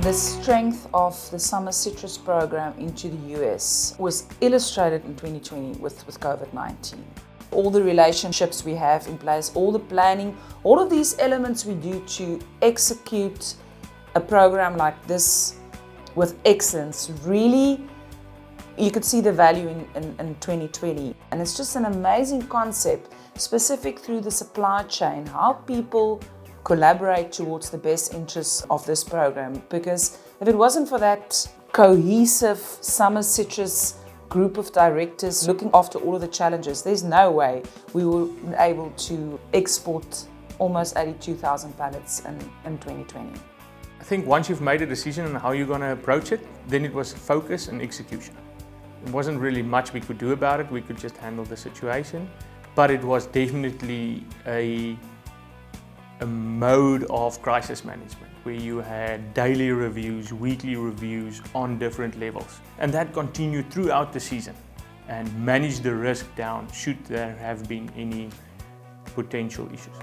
The strength of the Summer Citrus program into the US was illustrated in 2020 with COVID-19. All the relationships we have in place, all the planning, all of these elements we do to execute a program like this with excellence, really, you could see the value in 2020. And it's just an amazing concept, specific through the supply chain, how people collaborate towards the best interests of this program. Because if it wasn't for that cohesive Summer Citrus group of directors looking after all of the challenges, there's no way we were able to export almost 82,000 pallets in 2020. I think once you've made a decision on how you're going to approach it, then it was focus and execution. There wasn't really much we could do about it, we could just handle the situation. But it was definitely a mode of crisis management where you had daily reviews, weekly reviews on different levels. And that continued throughout the season and managed the risk down should there have been any potential issues.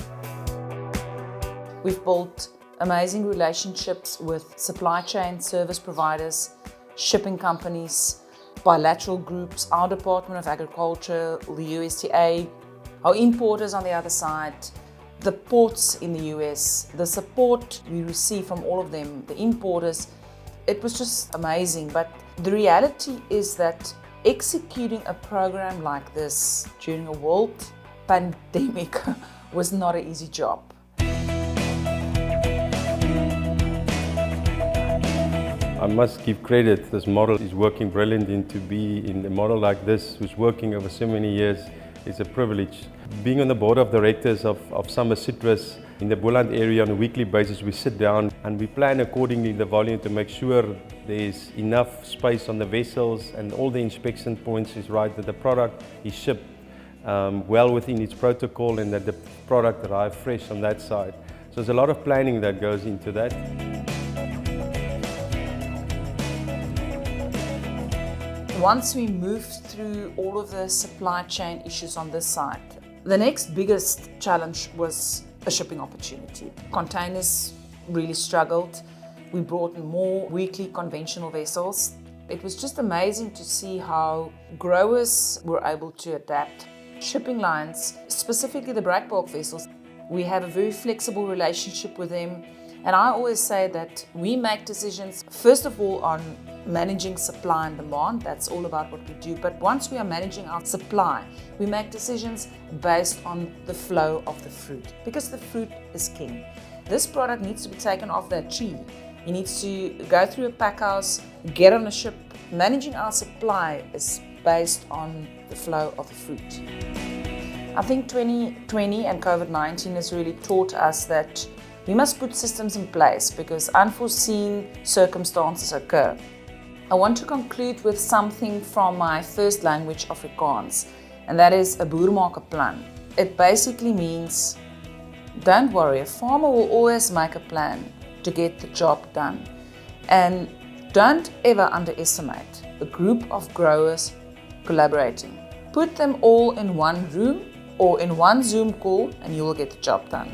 We've built amazing relationships with supply chain service providers, shipping companies, bilateral groups, our Department of Agriculture, the USDA, our importers on the other side, the ports in the US, the support we receive from all of them, the importers. It was just amazing. But the reality is that executing a program like this during a world pandemic was not an easy job. I must give credit. This model is working brilliant, and to be in a model like this, who's working over so many years, is a privilege. Being on the board of directors of Summer Citrus in the Boland area on a weekly basis, we sit down and we plan accordingly the volume to make sure there's enough space on the vessels and all the inspection points is right, that the product is shipped well within its protocol and that the product arrives fresh on that side. So there's a lot of planning that goes into that. Once we moved through all of the supply chain issues on this side, the next biggest challenge was a shipping opportunity. Containers really struggled. We brought in more weekly conventional vessels. It was just amazing to see how growers were able to adapt. Shipping lines, specifically the breakbulk vessels, we have a very flexible relationship with them. And I always say that we make decisions, first of all, on managing supply and demand. That's all about what we do. But once we are managing our supply, we make decisions based on the flow of the fruit, because the fruit is king. This product needs to be taken off that tree. It needs to go through a pack house, get on a ship. Managing our supply is based on the flow of the fruit. I think 2020 and COVID-19 has really taught us that we must put systems in place because unforeseen circumstances occur. I want to conclude with something from my first language, Afrikaans, and that is 'n boer maak 'n plan. It basically means, don't worry, a farmer will always make a plan to get the job done. And don't ever underestimate a group of growers collaborating. Put them all in one room or in one Zoom call and you will get the job done.